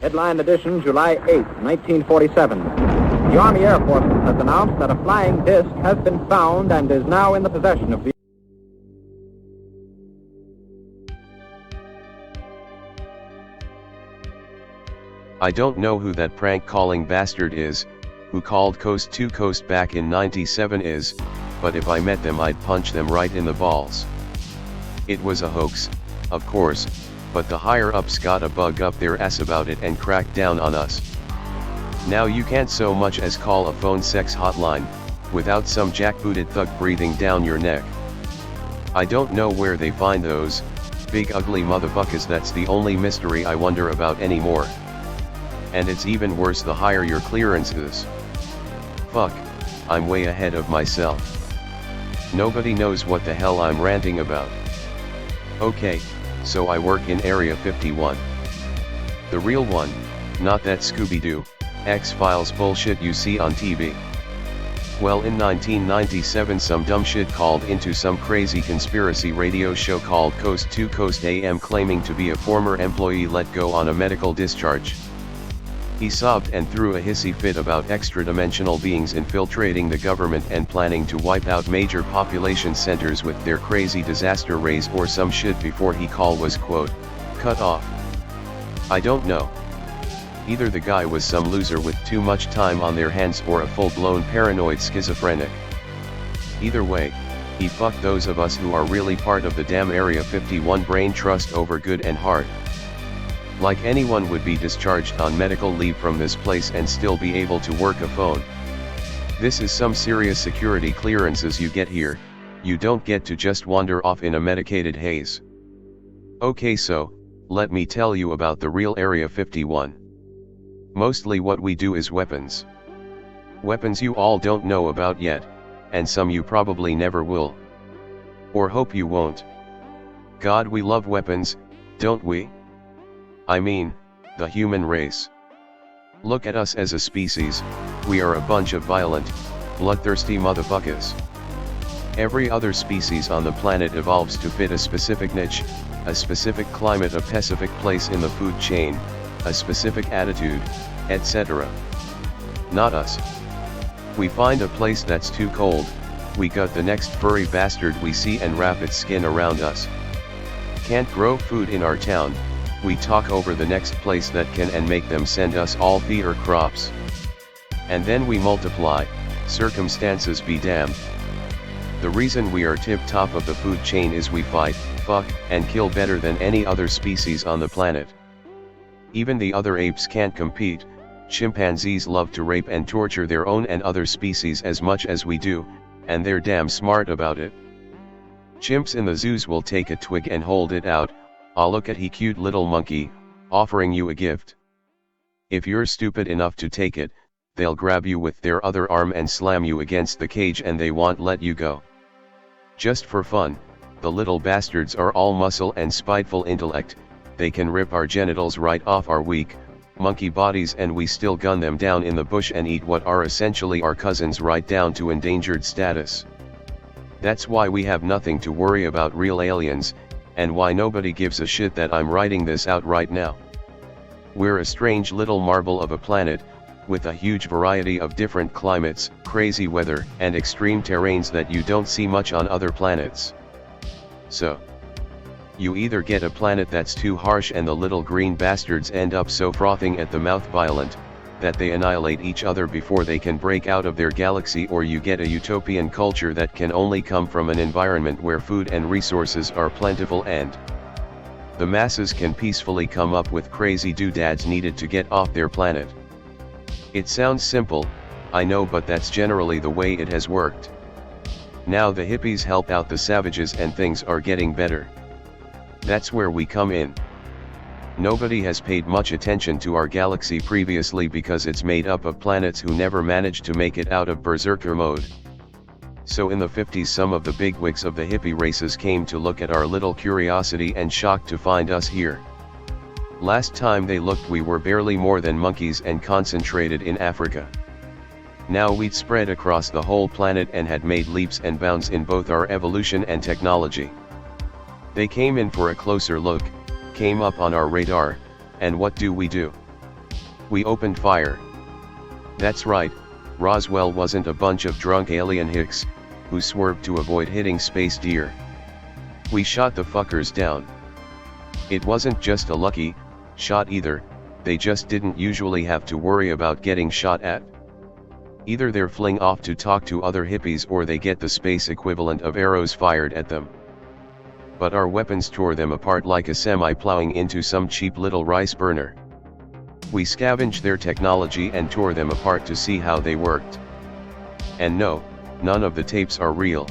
Headline edition, July 8, 1947. The Army Air Forces has announced that a flying disc has been found and is now in the possession of the... I don't know who that prank-calling bastard is, who called Coast to Coast back in '97 is, but if I met them I'd punch them right in the balls. It was a hoax, of course, but the higher-ups got a bug up their ass about it and cracked down on us. Now you can't so much as call a phone sex hotline, without some jackbooted thug breathing down your neck. I don't know where they find those big ugly motherfuckers. That's the only mystery I wonder about anymore. And it's even worse the higher your clearance is. Fuck, I'm way ahead of myself. Nobody knows what the hell I'm ranting about. Okay, so I work in Area 51. The real one, not that Scooby-Doo, X-Files bullshit you see on TV. Well, in 1997 some dumb shit called into some crazy conspiracy radio show called Coast to Coast AM claiming to be a former employee let go on a medical discharge. He sobbed and threw a hissy fit about extra-dimensional beings infiltrating the government and planning to wipe out major population centers with their crazy disaster rays or some shit before he call was quote, cut off. I don't know. Either the guy was some loser with too much time on their hands or a full-blown paranoid schizophrenic. Either way, he fucked those of us who are really part of the damn Area 51 brain trust over good and hard. Like anyone would be discharged on medical leave from this place and still be able to work a phone. This is some serious security clearances you get here, you don't get to just wander off in a medicated haze. Okay, so, let me tell you about the real Area 51. Mostly what we do is weapons. Weapons you all don't know about yet, and some you probably never will. Or hope you won't. God, we love weapons, don't we? I mean, the human race. Look at us as a species, we are a bunch of violent, bloodthirsty motherfuckers. Every other species on the planet evolves to fit a specific niche, a specific climate, a specific place in the food chain, a specific attitude, etc. Not us. We find a place that's too cold, we gut the next furry bastard we see and wrap its skin around us. Can't grow food in our town, we talk over the next place that can and make them send us all feeder crops. And then we multiply, circumstances be damned. The reason we are tip-top of the food chain is we fight, fuck, and kill better than any other species on the planet. Even the other apes can't compete. Chimpanzees love to rape and torture their own and other species as much as we do, and they're damn smart about it. Chimps in the zoos will take a twig and hold it out, "Ah, look at he cute little monkey, offering you a gift." If you're stupid enough to take it, they'll grab you with their other arm and slam you against the cage and they won't let you go. Just for fun, the little bastards are all muscle and spiteful intellect, they can rip our genitals right off our weak, monkey bodies and we still gun them down in the bush and eat what are essentially our cousins right down to endangered status. That's why we have nothing to worry about real aliens, and why nobody gives a shit that I'm writing this out right now. We're a strange little marble of a planet, with a huge variety of different climates, crazy weather, and extreme terrains that you don't see much on other planets. So, you either get a planet that's too harsh and the little green bastards end up so frothing at the mouth violent, that they annihilate each other before they can break out of their galaxy, or you get a utopian culture that can only come from an environment where food and resources are plentiful and the masses can peacefully come up with crazy doodads needed to get off their planet. It sounds simple, I know, but that's generally the way it has worked. Now the hippies help out the savages and things are getting better. That's where we come in. Nobody has paid much attention to our galaxy previously because it's made up of planets who never managed to make it out of berserker mode. So in the 50s some of the bigwigs of the hippie races came to look at our little curiosity and shocked to find us here. Last time they looked we were barely more than monkeys and concentrated in Africa. Now we'd spread across the whole planet and had made leaps and bounds in both our evolution and technology. They came in for a closer look, came up on our radar, and what do? We opened fire. That's right, Roswell wasn't a bunch of drunk alien hicks, who swerved to avoid hitting space deer. We shot the fuckers down. It wasn't just a lucky shot either, they just didn't usually have to worry about getting shot at. Either they're fling off to talk to other hippies or they get the space equivalent of arrows fired at them. But our weapons tore them apart like a semi plowing into some cheap little rice burner. We scavenged their technology and tore them apart to see how they worked. And no, none of the tapes are real.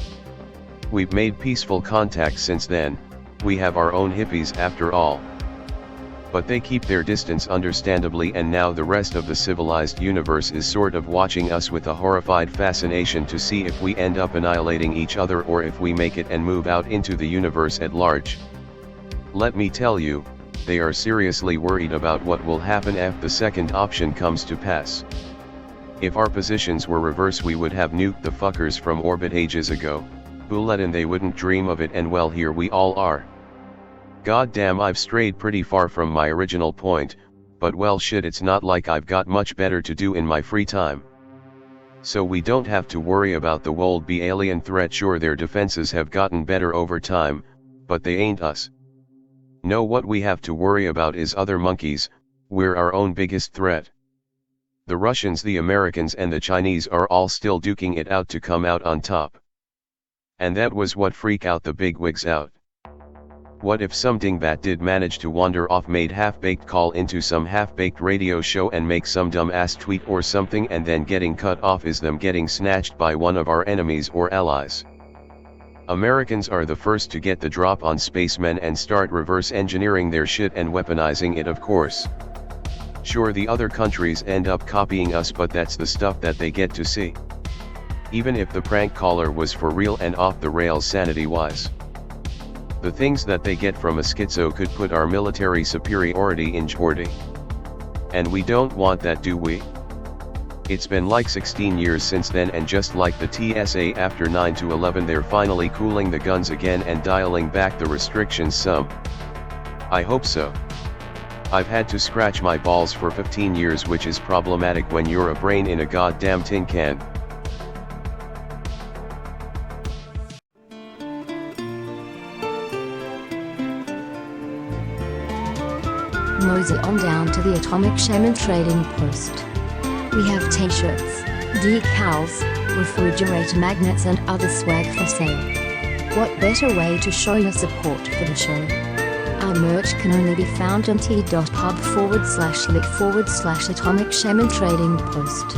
We've made peaceful contact since then, we have our own hippies after all. But they keep their distance understandably, and now the rest of the civilized universe is sort of watching us with a horrified fascination to see if we end up annihilating each other or if we make it and move out into the universe at large. Let me tell you, they are seriously worried about what will happen if the second option comes to pass. If our positions were reversed, we would have nuked the fuckers from orbit ages ago, Bulletin they wouldn't dream of it, and well, here we all are. God damn, I've strayed pretty far from my original point, but well shit, it's not like I've got much better to do in my free time. So we don't have to worry about the would-be alien threat. Sure, their defenses have gotten better over time, but they ain't us. No, what we have to worry about is other monkeys. We're our own biggest threat. The Russians, the Americans and the Chinese are all still duking it out to come out on top. And that was what freaked out the bigwigs out. What if some dingbat did manage to wander off, made half-baked call into some half-baked radio show and make some dumb-ass tweet or something, and then getting cut off is them getting snatched by one of our enemies or allies? Americans are the first to get the drop on spacemen and start reverse engineering their shit and weaponizing it, of course. Sure, the other countries end up copying us, but that's the stuff that they get to see. Even if the prank caller was for real and off the rails sanity-wise. The things that they get from a schizo could put our military superiority in jeopardy. And we don't want that, do we? It's been like 16 years since then, and just like the TSA after 9/11, they're finally cooling the guns again and dialing back the restrictions some. I hope so. I've had to scratch my balls for 15 years, which is problematic when you're a brain in a goddamn tin can. Mosey on down to the Atomic Shaman Trading Post. We have t-shirts, decals, refrigerator magnets and other swag for sale. What better way to show your support for the show? Our merch can only be found on t.pub/lit/Atomic Shaman Trading Post.